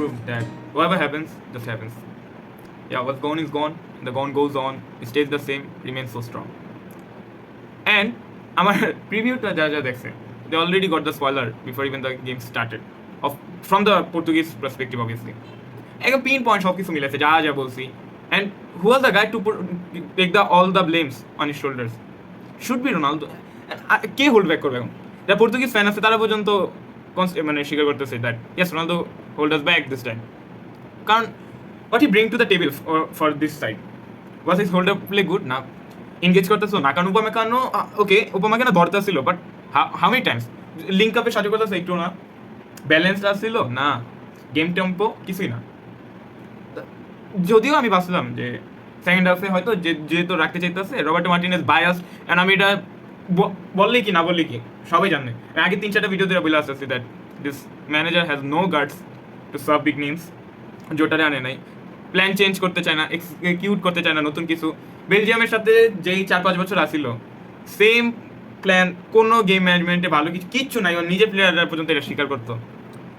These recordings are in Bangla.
proved that whatever happens, just happens. Yeah, what's gone is gone. The gone goes on. It stays the same. Remains so strong. And আমার প্রিভিউটা যা দেখছে, they already got the spoiler before even the game started. From the Portuguese perspective, obviously. একদম পিন পয়েন্ট সব কিছু মিলেছে যা বলছি. And who was the guy to take all the blames on his shoulders? Should be Ronaldo. K hold back করবে এখন? যারা পর্তুগিজ ফ্যান আছে তারা পর্যন্ত মানে স্বীকার করতেছে that yes Ronaldo hold us back this time, কারণ what he bring to the table for this side, was his hold up play good? না এনগেজ করতেছো না, কারণ উপমাকানো ওকে উপমাকানো ধরতে ছিল, but how many Times link আপে সাহায্য করতেছে একটু না, ব্যালেন্স আসছিল না, গেম টেম্পো কিছুই না। যদিও আমি ভাবছিলাম যে সেকেন্ড হাফে হয়তো যেহেতু রাখতে চাইতেছে রবার্টো মার্টিনেজ বায়াস, অ্যান্ড আমি এটা বললেই কি না বললেই কি সবাই জানে, আগে 3-4টা ভিডিও দিয়ে বলে আসতেছি that this manager has no guts to serve big names, জোটারে আনে নাই, প্ল্যান চেঞ্জ করতে চায় না, এক্সিকিউট করতে চায় না নতুন কিছু। বেলজিয়ামের সাথে যেই 4-5 বছর আসিল সেম প্ল্যান, কোনো গেম ম্যানেজমেন্টে ভালো কিচ্ছু নাই, ওর নিজের প্লেয়াররা পর্যন্ত এটা স্বীকার করতো।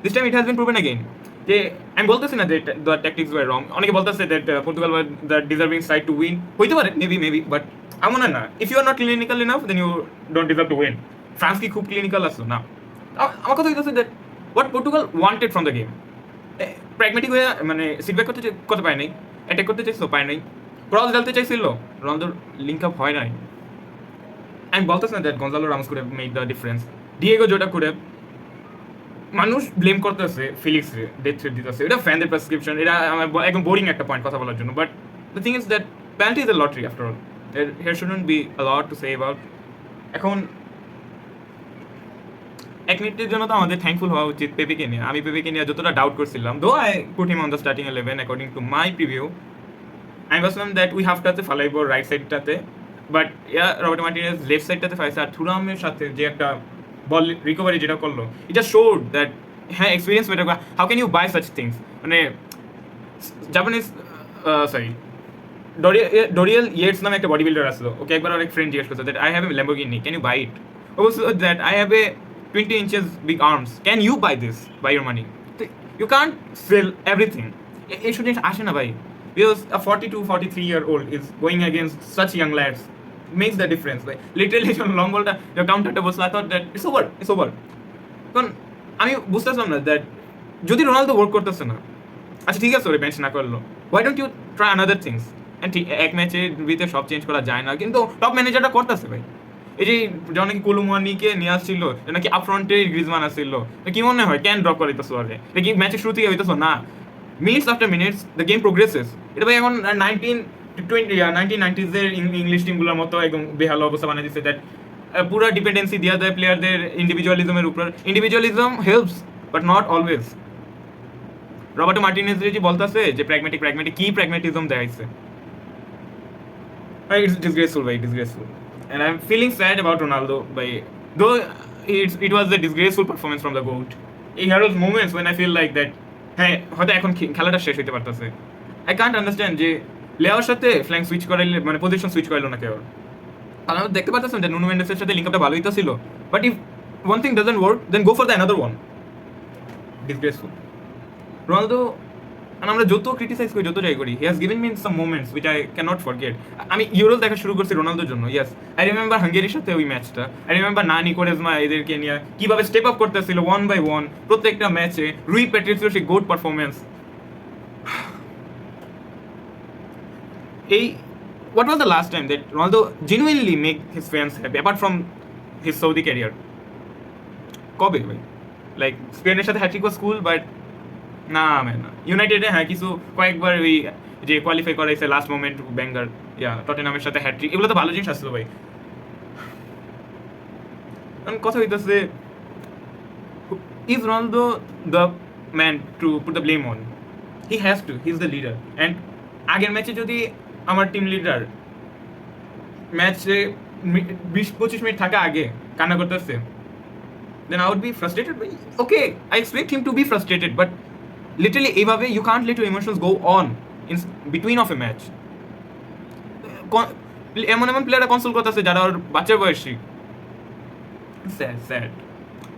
This time it has been proven again যে আমি বলতেছি না যে দ্য ট্যাকটিক্স ওয়ার রং, অনেকে বলতেছে that Portugal were the deserving side to win, হইতে পারে মেবি, বাট এমন না, if you are not clinical enough then you don't deserve to win. France কি খুব ক্লিনিক্যাল আসলো না? আমার কথা হইতেছে that what Portugal wanted from the game, pragmatic হয়ে মানে সিটব্যাক করতে পারে নাই, অ্যাটাক করতে চাইছিল পায় নাই, ক্রস ঢালতে চাইছিল, রোনালদোর লিঙ্ক আপ হয় নাই। আমি বলতেছি না that Gonzalo Ramos could have made the difference, Diego Jota could have, মানুষ ব্লেম করতেছে ফিলিক্স রে, ডেথ থ্রেট দিতেছে, এটা ফ্যানদের প্রেসক্রিপশন, এটা আমার একদম বোরিং একটা পয়েন্ট কথা বলার জন্য, but the thing is that penalty is a lottery after all, here shouldn't be a lot to say about. এখন 1 মিনিটের জন্য তো আমাদের থ্যাঙ্কফুল হওয়া উচিত পেপিকে নিয়ে। আমি পেপিকে নিয়ে যতটা ডাউট করছিলাম, though I put him on the starting 11 according to my preview, আমি ভাবছিলাম দ্যাট উই হাফটাতে ফালাইব রাইট সাইডটাতে, বাট রবার্টো মার্টিনেজ লেফট সাইডটাতে ফাইছে, আর থুরামের সাথে যে একটা বল রিকভারি যেটা করলো, এটা শোড দ্যাট হ্যাঁ experience matter. How can you buy such things? মানে জাপানিজ সরি ডোরিয়েল ইয়েটস নামে একটা বডি বিল্ডার আসলো, ওকে একবার অনেক ফ্রেন্ড জিজ্ঞেস করছে that I have a Lamborghini, can you buy it? Also that I have a 20 inches big arms, can you buy this by your money? You can't sell everything. It shouldn't ashe na bhai, because a 42-43-year-old is going against such young lads, makes the difference. Like literally on long ball ta the counter ta bosla, I thought that it's over কারণ আমি বুঝতেছিলাম না দ্যাট যদি রোনালদো ওয়ার্ক করতেছে না, আচ্ছা ঠিক আছে ওরে বেঞ্চ না করলো, why don't you try another things? And ঠিক এক ম্যাচের ভিতরে সব চেঞ্জ করা যায় না, কিন্তু টপ ম্যানেজারটা করতেছে ভাই। এই যে যখন নাকি কোলুমুয়ানিকে নিয়ে আসছিল, নাকি আপফ্রন্টে গ্রিজমান আসছিল, কি মনে হয় ক্যান ড্রপ করে দিতেছো আগে নাকি ম্যাচের শুরু থেকে হইতেছো না, minutes after minutes the game progresses. এটা ভাই এখন 1990s এর ইংলিশ টিমগুলোর মতো একদম বেহাল অবস্থা বানিয়ে দিচ্ছে, দ্যাট পুরো ডিপেন্ডেন্সি দেওয়া যায় প্লেয়ারদের ইন্ডিভিজুয়ালিজমের উপর। Individualism helps but not always. Roberto Martinez যে বলতেছে যে প্র্যাগমেটিক কি প্র্যাগমেটিজম দেখাইছে, it's disgraceful, very disgraceful. And I'm feeling sad about Ronaldo, though it was a disgraceful performance from the GOAT. There was moments when I feel like that, hey, হয়তো এখন খেলাটা শেষ হইতে পারতেছে। I can't understand যে লেয়ার সাথে ফ্ল্যাঙ্ক সুইচ করাইলে মানে পজিশন সুইচ করাইলো না কেউ, কারণ আমি দেখতে পারতেছেন যে নুনো মেন্ডেসের সাথে লিঙ্ক আপটা ভালোই তো ছিল, but if one thing doesn't work then go for the another one. Disgraceful. Ronaldo, and আমরা যত ক্রিটিসাইজ করি, যত যাই করি, he has given me some moments which I can not forget. আমি ইউরো দেখা শুরু করছি রোনালদোর জন্য, ইয়েস আই রিমেম্বার হাঙ্গেরির সাথে ওই ম্যাচটা, আই রিমেম্বার নানি কোরেজমা এদেরকে নিয়ে কীভাবে স্টেপ আপ করতেছিল 1 by 1 প্রত্যেকটা ম্যাচে, রুই প্যাট্রিসিওর সেই গোট পারফরমেন্স। এই what was the last time that Ronaldo genuinely make his fans happy apart from his Saudi career? কবে ভাই? লাইক স্পেনের সাথে হ্যাট্রিক ওয়াজ কুল, বাট না ম্যান, ইউনাইটেডে হ্যাঁ কিছু কয়েকবার ওই যে কোয়ালিফাই করাইছে লাস্ট মোমেন্ট ব্যাঙ্গার, টটেনহামের সাথে হ্যাট্রিক, এগুলো তো ভালো জিনিস আসলো ভাই। কথা হইতেছে is Ronaldo the man to put the blame on? He has to, he is the leader. And আগের ম্যাচে যদি আমার টিম লিডার ম্যাচে 20-25 মিনিট থাকা আগে কান্না করতেছে, then I would be frustrated. Okay, I expect him to be frustrated, but literally এইভাবে you can't let your emotions go on in between of a match. এমন প্লেয়াররা কনসোল করতেছে যারা ওর বাচ্চার বয়সী, স্যাড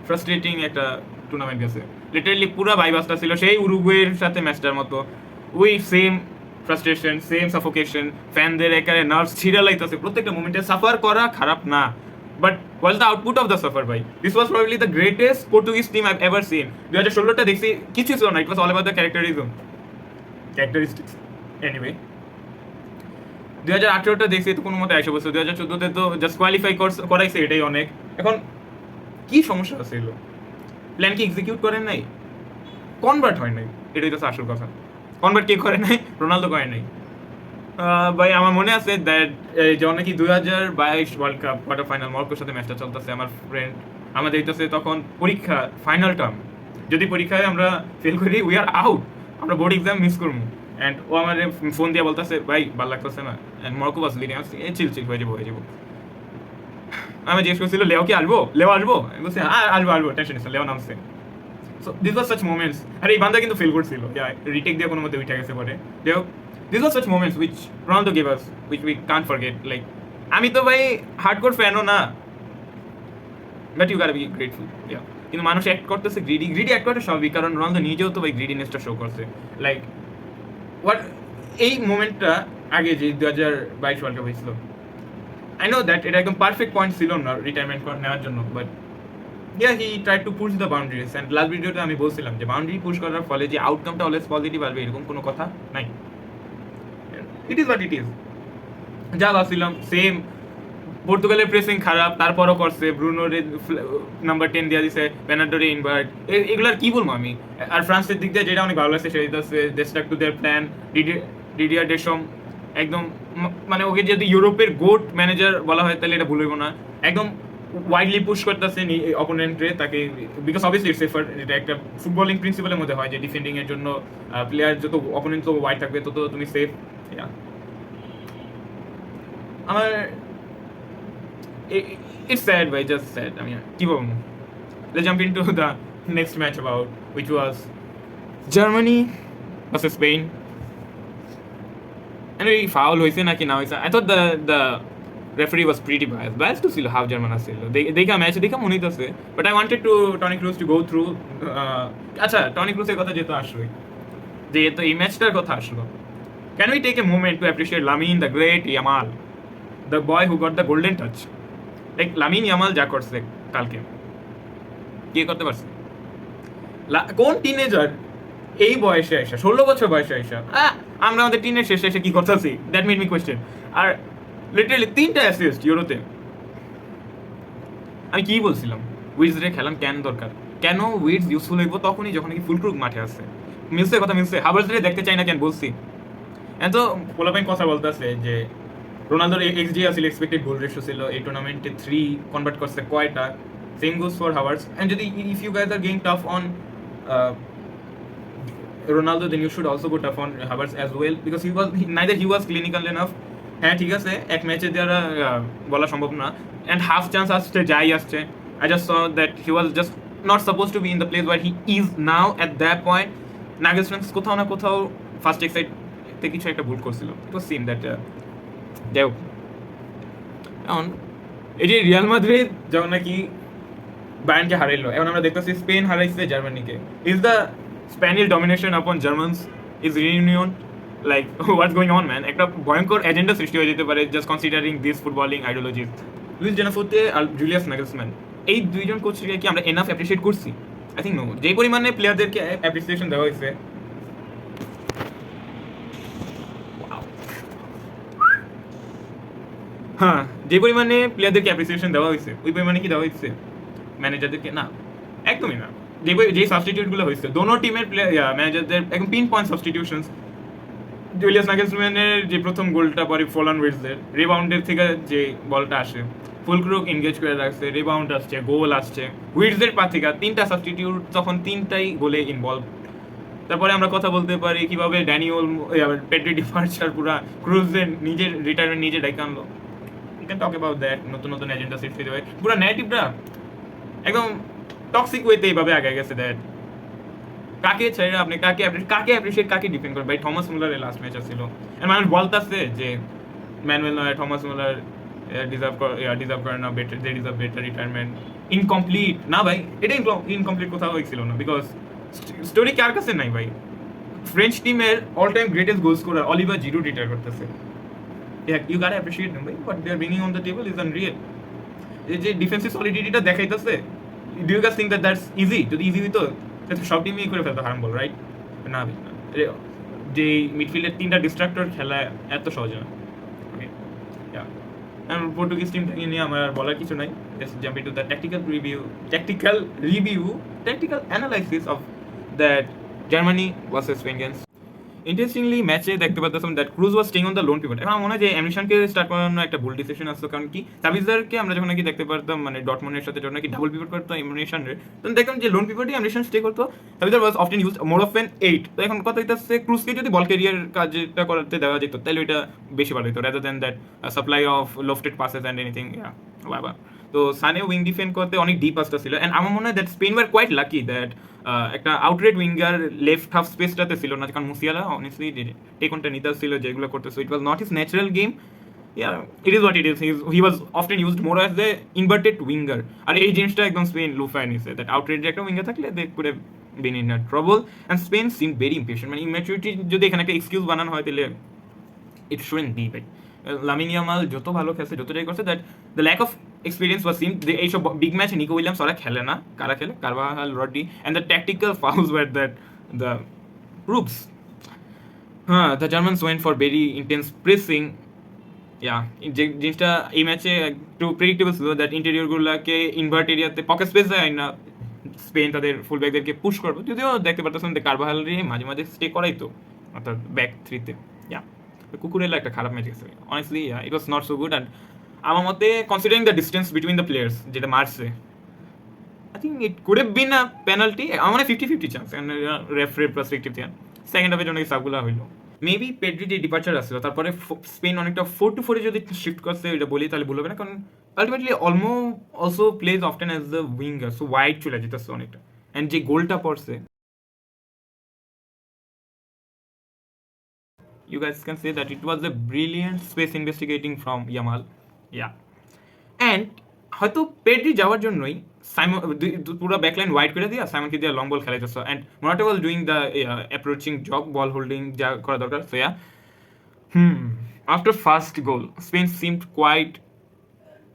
ফ্রাস্ট্রেটিং একটা টুর্নামেন্ট গেছে। লিটারালি পুরো ভাইব আসতেছিল সেই উরুগুয়ের সাথে ম্যাচটার মতো। ওই সেম ফ্রাস্ট্রেশন, সেম সাফোকেশন, ফ্যানদের একারে নার্ভস ছিঁড়া লাইতেছে প্রত্যেকটা মোমেন্টে। সাফার করা খারাপ না, but was the output of the suffer ভাই। This was probably the greatest Portuguese team I've ever seen. 2016টা দেখছি কিছু ছিল না, it was all about the characteristics. Anyway 2018টা দেখছি তো কোনো মতে 100 বছর, 2014তে তো জাস্ট কোয়ালিফাই করাইছে, এটাই অনেক। এখন কি সমস্যা ছিল? প্ল্যান কি এক্সিকিউট করেন নাই? কনভার্ট হয় নাই, এটাই তো আসল কথা। কনভার্ট কে করে নাই? রোনালদো করে নাই। ভাই আমার মনে আছে দ্যাট যখন নাকি 2022 ওয়ার্ল্ড কাপ কোয়ার্টার ফাইনাল মরক্কোর সাথে ম্যাচটা চলতেছে, আমার ফ্রেন্ড আমাদের দিতেছে তখন পরীক্ষা, ফাইনাল টার্ম। যদি পরীক্ষায় আমরা ফেল করি উই আর আউট, আমরা বোর্ড এক্সাম মিস করবো। অ্যান্ড ও আমার ফোন দিয়ে বলতেছে ভাই ভালো লাগতেছে না, অ্যান্ড মরক্কো বাস লিডিং। চিল হয়ে যাবো হয়ে যাবো। আমি জিজ্ঞেস করছিল লেও কি আসবো, লেও আসবো? আমি বলছি আসবো টেনশন নিচ্ছে, লেও নামছে। So this was such moments. আর এই বান্দা কিন্তু ফেল করছিল, রিটেক দিয়ে কোনো মতে উঠে গেছে পরে। This was such moments which Ronaldo gave us, which we can't forget. Like আমি তো ভাই হার্ডকোর ফ্যানও না, but you gotta be grateful. কিন্তু মানুষ অ্যাক্ট করতেছে গ্রিডি অ্যাক্ট করতে স্বাভাবিক, কারণ রোনালদো নিজেও তো ভাই গ্রিডিনেসটা শো করছে। লাইক হোয়াট এই মোমেন্টটা আগে যে 2022 ওয়ার্ল্ড কাপ হয়েছিল, আই নো দ্যাট এটা একদম পারফেক্ট পয়েন্ট ছিল না রিটায়ারমেন্ট নেওয়ার জন্য, but he try to push the boundaries. And last ভিডিওতে আমি বলছিলাম যে বাউন্ডারি পুশ করার ফলে যে আউটকামটা অলওয়েজ পজিটিভ আসবে এরকম কোনো কথা নাই। ইট ইজ হোয়াট ইট ইজ। যা ভাবছিলাম সেম। পর্তুগালের প্রেসিং খারাপ, তারপরও করছে। ব্রুনোরে নাম্বার 10 দিয়ে দিছে, বেনার্ডোরে ইনভার্ট, এগুলার কি বলবো আমি। আর ফ্রান্সের দিক দিয়ে যেটা অনেক ভালো লাগছে সেটা হচ্ছে দে স্টাক টু দেয়ার প্ল্যান। ডিডিয়ার ডেশম একদম, মানে ওকে যদি ইউরোপের গোট ম্যানেজার বলা হয় তাহলে এটা ভুল হইব না। একদম ওয়াইডলি পুশ করতেছেন অপোনেন্টরে তাকে, বিকজ অবভিয়াসলি ইটস সেফার। এটা একটা ফুটবলিং প্রিন্সিপালের মধ্যে হয় যে ডিফেন্ডিং এর জন্য প্লেয়ার যত অপোনেন্ট তো ওয়াইড থাকবে তত তুমি সেফ। আমার it's sad, ভাই, just sad. I mean, কি বলবো? Let's jump into the next match about, which was Germany versus Spain. And এই foul হয়েছে নাকি না হয়েছে, I thought the referee was pretty biased to see how German আসছিল। দেখা ম্যাচ দেখা মনে হইতেছে, but I wanted to Toni Kroos to go through আচ্ছা টনি ক্রুসের কথা যেহেতু আসলো, যেহেতু এই ম্যাচটার কথা আসলো, can we take a moment to appreciate Lamine the great Yamal, the boy who got the golden touch? Like Lamine Yamal যা করছে কালকে, কে করতে পারছে? কোন টিনেজার এই বয়সে আসা, 16 বছর বয়সে আসা, আমরা আমাদের টিনের শেষে এসে কি করতেছি? That made me question. আর লিটারালি 3টা অ্যাসিস্ট ইউরোতে। আমি কি বলছিলাম, উইডসরে খেলাম কেন দরকার, কেন উইডস ইউজফুল হইব তখনই যখন নাকি ফুলক্রুক মাঠে আছে। মিলছে কথা, মিলছে। হাভার্টজরে দেখতে চাই না কেন বলছি। এত পোলাপাইন কথা বলতেছে যে রোনালদোর এক্সজি আসলে এক্সপেক্টেড গোল রেশিও ছিল এই টুর্নামেন্টে 3 কনভার্ট করছে কয়টা, same goes for Havertz. And যদি if you guys are going tough on Ronaldo, then you should also go tough on Havertz as well, because he was clinical enough. হ্যাঁ ঠিক আছে, এক ম্যাচে দ্বারা বলা সম্ভব না, অ্যান্ড হাফ চান্স আসছে যাই আসছে। I just saw that he was just not suppose two be in the place where he is now at that point. Nagelsmann কোথাও না কোথাও ফার্স্ট এক্সাইটে কিছু একটা ভুল করছিল। ইট ওয়াজ সিন দ্যাট যাই হোক। এখন এই যে রিয়াল মাদ্রিদ যখন নাকি বায়ার্নকে হারাইলো, এখন আমরা দেখতেছি স্পেন হারাইছে জার্মানিকে। Is the Spanish domination upon Germans is reunion, like what's going on man? একটা ভয়ঙ্কর এজেন্ডা সৃষ্টি হয়ে যেতে পারে just considering this footballing ideologies. Luis জেনাফোতে আর জুলিয়াস নাগেলসম্যান, এই দুইজন কোচকে কি আমরা এনাফ অ্যাপ্রিসিয়েট করছি? I think no. যেই পরিমাণে প্লেয়ারদেরকে অ্যাপ্রিসিয়েশন দেওয়া হয়েছে, হ্যাঁ, যে পরিমাণে প্লেয়ারদেরকে অ্যাপ্রিসিয়েশন দেওয়া হয়েছে ওই পরিমাণে কি দেওয়া হয়েছে ম্যানেজারদেরকে? না, একদমই না। যে সাবস্টিটিউটগুলো হয়েছে দোনো টিমের ম্যানেজারদের একদম পিন পয়েন্ট সাবস্টিটিউশনস। জুলিয়াস নাগেলসম্যানের যে প্রথম গোলটা পরে ফলান উইডসদের রিবাউন্ডের থেকে যে বলটা আসে, ফুলক্রুক এনগেজ করে রাখছে, রিবাউন্ড আসছে, গোল আসছে উইডসদের পা থেকে। 3টা সাবস্টিটিউট তখন 3টাই গোলে ইনভলভ। তারপরে আমরা কথা বলতে পারি কিভাবে ড্যানিয়েল পেড্রি ডিপার্চার পুরা ক্রুজের নিজের রিটায়ারমেন্ট নিজে ডাইকে আনলো। You can talk about that, নতুন নতুন এজেন্ডা সৃষ্টি হবে, পুরো নেগেটিভটা একদম টক্সিক ওয়েতে এইভাবে আগে গেছে। দ্যাট কাকে ছেড়ে আপনি কাকে অ্যাপ্রিশিয়েট কাকে ডিপেন্ড করে? ভাই থমাস মুলারের লাস্ট ম্যাচ ছিল, এর মানুষ বলতেছে যে ম্যানুয়েল নয়, থমাস মুলার ডিজার্ভ করে না, better they deserve better retirement. Incomplete না ভাই, এটা ইনকমপ্লিট কোথাও হয়েছিল না, বিকজ স্টোরি কার কাছে নাই ভাই? ফ্রেঞ্চ টিমের all time greatest goal scorer Olivier Giroud retire করতেছে। ইউ গাট অ্যাপ্রিশিয়েট দেম ভাই, but they are bringing on the table is unreal. এই যে ডিফেন্সিভ সলিডিটিটা দেখাইতেছে, do you guys think that that's easy? যদি ইজি হইতো তাহলে সব টিমই করে ফেলতো হারাম বল, রাইট? না ভাই, যে মিডফিল্ডের 3টা ডিস্ট্রাক্টর খেলা এত সহজ না। ওকে, পর্তুগিজ টিমটাকে নিয়ে আমার আর বলার কিছু নাই। Just jump into the tactical analysis of that Germany versus Spain games. Interestingly ম্যাচে দেখতে পাচ্ছিলাম that Kroos was staying on the lone pivot. এখন আমার মনে হয় যে অ্যামিশনকে স্টার্ট করানো একটা ভুল ডিসিশন আসতো, কারণ কি সাবিজারকে আমরা যখন নাকি দেখতে পারতাম মানে ডটমন্ডের সাথে যখন নাকি ডাবল পিভট করতো অ্যামিশনের, তখন দেখতাম যে লোন পিভটই অ্যামিশন স্টে করতো। Sabitzer was often used more of an 8। তো এখন কথা হইতেছে ক্রুজকে যদি বল ক্যারিয়ার কাজটা করতে দেওয়া যেত তাহলে ওইটা বেশি ভালো হতো, rather than that supply of lofted passes and anything. বাবা, তো সানে উইং ডিফেন্ড করতে অনেক ডিপ আসতে ছিল। অ্যান্ড আমার মনে হয় that Spain were quite lucky that একটা আউটরেট উইঙ্গার লেফট হাফ স্পেসটাতে ছিল না, কারণ মুসিয়ালা অনেস্টলি টেকনটা নিতে ছিল যেগুলো করতেছে। It was not his natural game. It is what it is. He was often used more as a inverted winger. আর এই জিনিসটা একদম স্পেন লুফায় নিছে, দ্যাট আউটরেট একটা উইঙ্গার থাকলে they could have been in a trouble. And Spain seem very impatient. মানে ইম্যাচুরিটি যদি এখানে একটা এক্সকিউজ বানানো হয় তাহলে ইট শুডেন্ট বি ভাই। লামিন ইয়ামাল যত ভালো খেলছে, যতটাই করছে, that the lack of experience was seen. এইসব বিগ ম্যাচ নিকো উইলিয়ামস ওরা খেলে না, কারা খেলে? Carvajal, Rodri, and the tactical fouls were that the proves. The Germans went for very intense pressing. যে জিনিসটা এই ম্যাচে একটু প্রেডিক্টেবল ছিল, দ্যাট ইন্টেরিয়রগুলোকে ইনভার্ট এরিয়াতে পকেট স্পেস দেয় না, স্পেন তাদের ফুল ব্যাকদেরকে পুশ করবো। যদিও দেখতে পারতেছেন যে কারভাহালরে মাঝে মাঝে স্টে করাইতো, অর্থাৎ ব্যাক থ্রিতে। কুকুরেলা একটা খারাপ ম্যাচ গেছে honestly. It was not so good. And আমার মতে considering the distance between the players যেটা মারছে, I think it could have bin a penalty. আমার মানে 50-50 চান্স রেফারির পার্সপেক্টিভ থেকে। সেকেন্ড হাফে জন্য সাবগুলা হইলো। মেবি পেড্রি যে ডিপার্চার আসছিল, তারপরে স্পেন অনেকটা 4-4 যদি শিফট করছে এটা বলি তাহলে ভুল হবে না, কারণ ultimately also plays often as the winger, so wide চলে যেতেছে অনেকটা। অ্যান্ড যে গোলটা পড়ছে, you guys can say that it was a brilliant space investigating from Yamal. And হয়তো পেড্রি যাওয়ার জন্যই সাইমন পুরো ব্যাকলাইন ওয়াইড করে দিয়া সাইমনকে দিয়া লং বল খেলাইতেছ। And Morata was doing the approaching job, ball holding যা করা দরকার। So after first goal Spain seemed quite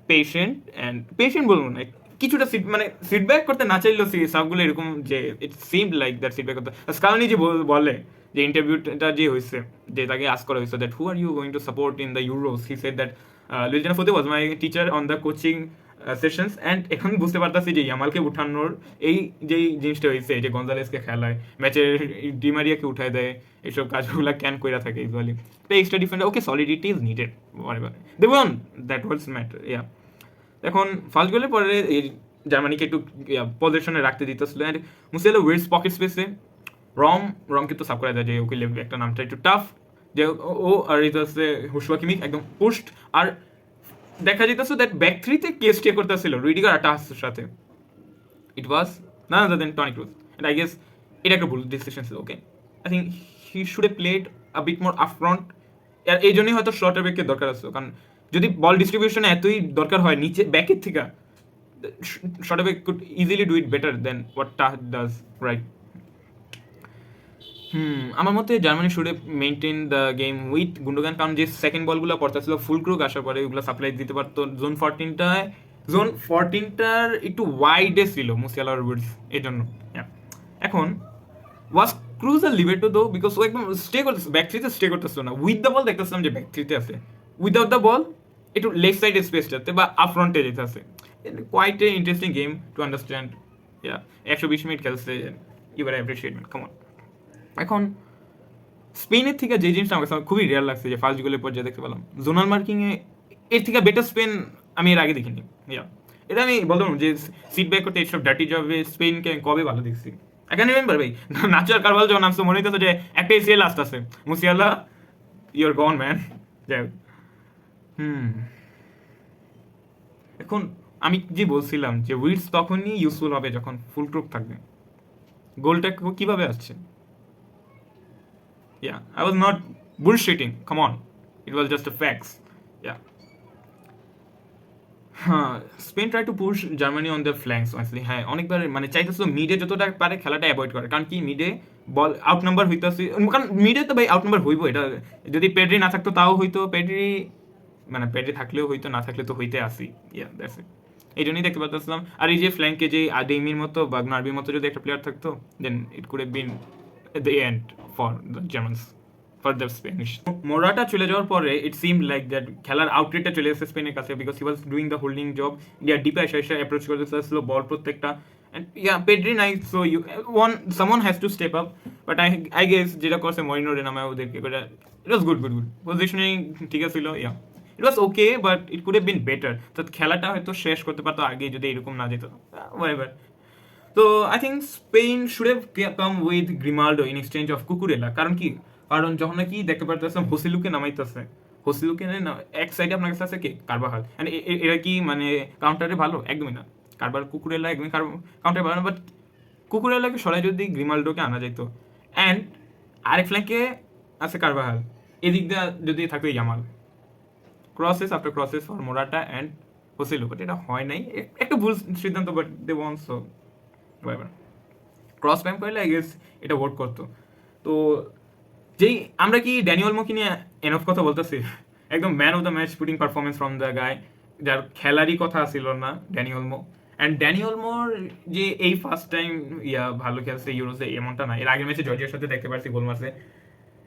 patient বলবো না, কিছুটা মানে ফিডব্যাক করতে না চাইলেও সবগুলো এরকম যে ইট সিমড লাইক দ্যাট ফিডব্যাক করতে। স্কালনি যে বলে যে ইন্টারভিউটা যে হয়েছে, যে তাকে আস্ক করা হয়েছে that who are you going to support in the Euros, he said that Luis Enrique was my teacher on the coaching sessions. And এখন বুঝতে পারতাছি যে ইয়ামালকে উঠানোর এই যেই জিনিসটা হয়েছে, যে গঞ্জালেসকে খেলায়, ম্যাচের ডিমারিয়াকে উঠায় দেয়, এইসব কাজগুলো ক্যান করে থাকে ইউজুয়ালি। তো extra defender, okay solidity is needed, they won that was matter. এখন ফার্স্ট গোলের পরে জার্মানিকে একটু পজিশনে রাখতে দিতেছিল। অ্যান্ড মুসিয়ালা ওয়েস্ট পকেট স্পেসে রমকে তো সাব করা যায় যে ওকে একটা নামটা একটু টাফ, যে ও আর এটা হচ্ছে হুশওয়া কিমিক একদম পুস্ট। আর দেখা যেতেছে দ্যাট ব্যাক থ্রিতে কে স্টে করতেছিল রুইডিগার আর টাহাসের সাথে, it was none other than Toni Kroos. And I guess এটা একটা ভুল ডিসিশন ছিল। Okay, I think he should have played a bit more up front. আর এই জন্যই হয়তো শর্টার ব্যাককে দরকার আছে, কারণ যদি বল ডিস্ট্রিবিউশনে এতই দরকার হয় নিচে ব্যাকের থেকে, shorter back could easily do it better than what Tah does, right? আমার মতে Germany should maintain the game with Gundogan, কারণ যে সেকেন্ড বলগুলো পড়তেছিল ফুল ক্রুক আসার পরে ওগুলো সাপ্লাই দিতে পারতো। জোন 14টার একটু ওয়াইডে ছিল মুসিয়ালার উইডস, এই জন্য। এখন ওয়াজ ক্রুজ আর লিবেটো দো, বিকজ ও একদম স্টে করতেছে ব্যাক থ্রিতে, স্টে করতেছিল না। উইথ দ্য বল দেখতেছিলাম যে ব্যাক থ্রিতে আছে, উইদাউট দ্য বল একটু লেফট সাইডের স্পেসটাতে বা আপ ফ্রন্টে যেতে আছে। Quite a interesting game to understand. 120 minute খেলছে, ইউর অ্যাপ্রিসিয়েটমেন্ট, কেমন। এখন স্পেনের থেকে যে জিনিসটা আমার কাছে খুবই রেয়ার লাগছে, যে ফার্স্ট গোলের পর যে দেখতে পেলাম জোনাল মার্কিংয়ে এর থেকে বেটার স্পেন আমি এর আগে দেখিনি। এটা আমি বলতাম যে সিট ব্যাক করতে এইসব ডার্টি জবে স্পেনকে কবে ভালো দেখছি। এখানে রিমেম্বার ভাই নাচো আর কারবাল যখন নামছে মনে হইতেছে যে একটা এসিএল আসতেছে, মুসিয়ালা ইউর গন ম্যান। যাই হোক, এখন আমি যে বলছিলাম যে উইডস তখনই ইউজফুল হবে যখন ফুল ক্রুক থাকবে। গোলটা কিভাবে আসছে? I was not bullshitting. Come on, it was just a facts. হ্যাঁ, Spain try to push Germany on the flanks honestly. হ্যাঁ, অনেকবার মানে চাইতেছিল মিডে যতটা পারে খেলাটা অ্যাভয়েড করে, কারণ কি মিডে বল আউট নাম্বার হইতেছে, কারণ মিডে তো ভাই আউট নাম্বার হইব, এটা যদি পেড্রি না থাকতো তাও হইতো, পেড্রি মানে পেড্রি থাকলেও হইতো, না থাকলে তো হইতে আসি। Yeah that's it. এই জন্যই দেখতে পাচ্ছিলাম। আর এই যে ফ্ল্যাঙ্কে যে আদেমির মতো বা নার্বির মতো যদি একটা প্লেয়ার থাকতো, then it could have been the end for the Germans, for the Spanish. Morata চলে যাওয়ার পরে ইট সিম লাইক দ্যাট খেলার আউটলেটটা চলে এসেছে স্পেনের কাছে, because he was doing the holding job. ইন্ডিয়া ডিপে এসে অ্যাপ্রোচ করতে চাচ্ছিল বল প্রত্যেকটা। অ্যান্ড ইয়া পেড্রি নাই, so you someone has to step up. But I guess যেটা করছে মরিনোরে নামে ওদেরকে করে, ইট ওয়াজ গুড পজিশনিং ঠিক ছিল। Yeah it was okay, but it could have been better. তো খেলাটা হয়তো শেষ করতে পারতো আগে যদি এরকম না যেত। হোয়াটএভার। তো I think Spain should have come with Grimaldo in exchange of Cucurella. কারণ কি, কারণ যখন নাকি দেখতে পারতেছিলাম হোসেলুকে নামাইতেছে, হোসেলুকে এক সাইডে আপনার কাছে আছে কে কারবাহাল, অ্যান্ড এরা কি মানে কাউন্টারে ভালো? একদমই না। কারবার কুকুরেলা একদমই কাউন্টারে ভালো না, বাট কুকুরেলাকে সরাই যদি গ্রিমাল্ডোকে আনা যেত। অ্যান্ড আরেক ফ্ল্যাঙ্কে আছে কারবাহাল, এদিক দিয়ে যদি থাকতো Yamal, crosses after crosses for Morata and Joselu. But এটা হয় নাই, একটা ভুল সিদ্ধান্ত, but they one so cross প্যাম করলে আই গেস এটা ওয়ার্ক করতো। তো যেই আমরা কি ড্যানিয়েল মোকে নিয়ে এনফ কথা বলতেছি, একদম man of the match putting performance from the গায়, যার খেলারই কথা ছিল না, ড্যানিয়েল মো। অ্যান্ড ড্যানিয়েল মোর যে এই ফার্স্ট টাইম ভালো খেলছে ইউরোসে এমনটা না, এর আগের ম্যাচে জর্জিয়ার সাথে দেখতে পারছি গোল মারছে।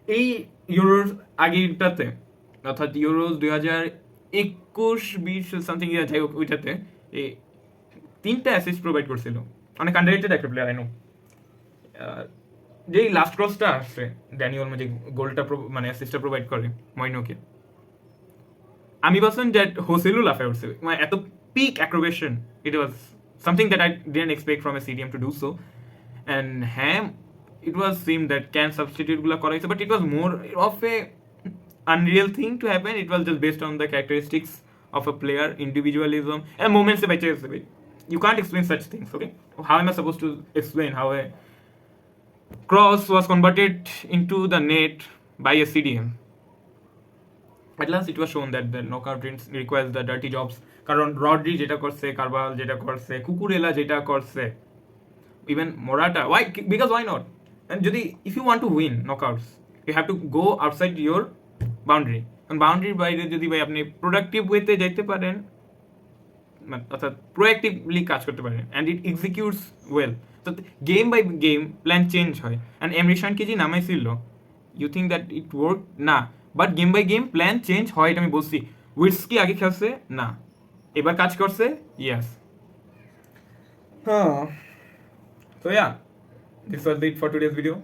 এই ইউরোর আগেরটাতে, অর্থাৎ ইউরোস 2021-20 সামথিং যাই হোক, ওইটাতে এই 3টা অ্যাসিস্ট প্রোভাইড করছিল। অনেক আন্ডাররেটেড একটা প্লেয়ার, আই নো। যেই লাস্ট ক্রসটা আসছে ড্যানিয়েল যে গোলটা মানে অ্যাসিস্টটা প্রোভাইড করে মইনোকে, আমি ভাবছিলাম দ্যাট হোসেলু লাফে উঠছে, মানে এত peak acrobation. It was something that I didn't expect from a CDM to do so. And হ্যাঁ, it was seem that can সাবস্টিটিউটগুলো করা হয়েছে, but it was more of a unreal thing to happen. It was just based on the characteristics of a player, individualism, and moments by chance. You can't explain such things, okay? How am I supposed to explain how a cross was converted into the net by a CDM? At last it was shown that the knockout dreams requires the dirty jobs. কারণ রড্রি যেটা করছে, কারবাল যেটা করছে, কুকুরেলা যেটা করছে, even Morata, why? Because why not? And যদি if you want to win knockouts, you have to go outside your boundary. কারণ বাউন্ডারির বাইরে যদি ভাই আপনি প্রোডাক্টিভ ওয়েতে যাইতে পারেন, অর্থাৎ প্রোঅ্যাক্টিভলি কাজ করতে পারেন, অ্যান্ড ইট এক্সিকিউটস ওয়েল, তো game by game plan change হয়। অ্যান্ড এমরিশানকে যে নামাইছিল, you think that it work না, but game by game plan change হয়, এটা আমি বলছি। উইটস কি আগে খেলছে না, এবার কাজ করছে, ইয়াস। হ্যাঁ, তো yeah, this was it for today's video.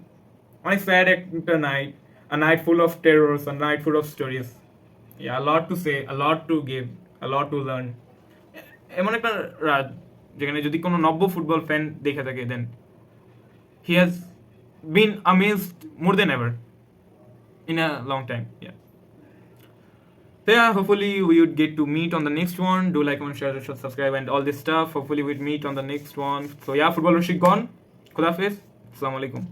অনেক স্যাড একটা night, a night full of terrors, a night full of stories. Yeah, a lot to say, a lot to give, a lot to learn. এমন একটা রাত যেখানে যদি কোনো নব্য ফুটবল ফ্যান দেখে থাকে, then he has been amazed more than ever in a long time. So yeah, hopefully we would get to meet on the next one. Do like, comment, share, subscribe, and all this stuff. Hopefully we'd meet on the next one. So yeah, football Rashid gone. Khuda Hafiz. Assalamu alaikum.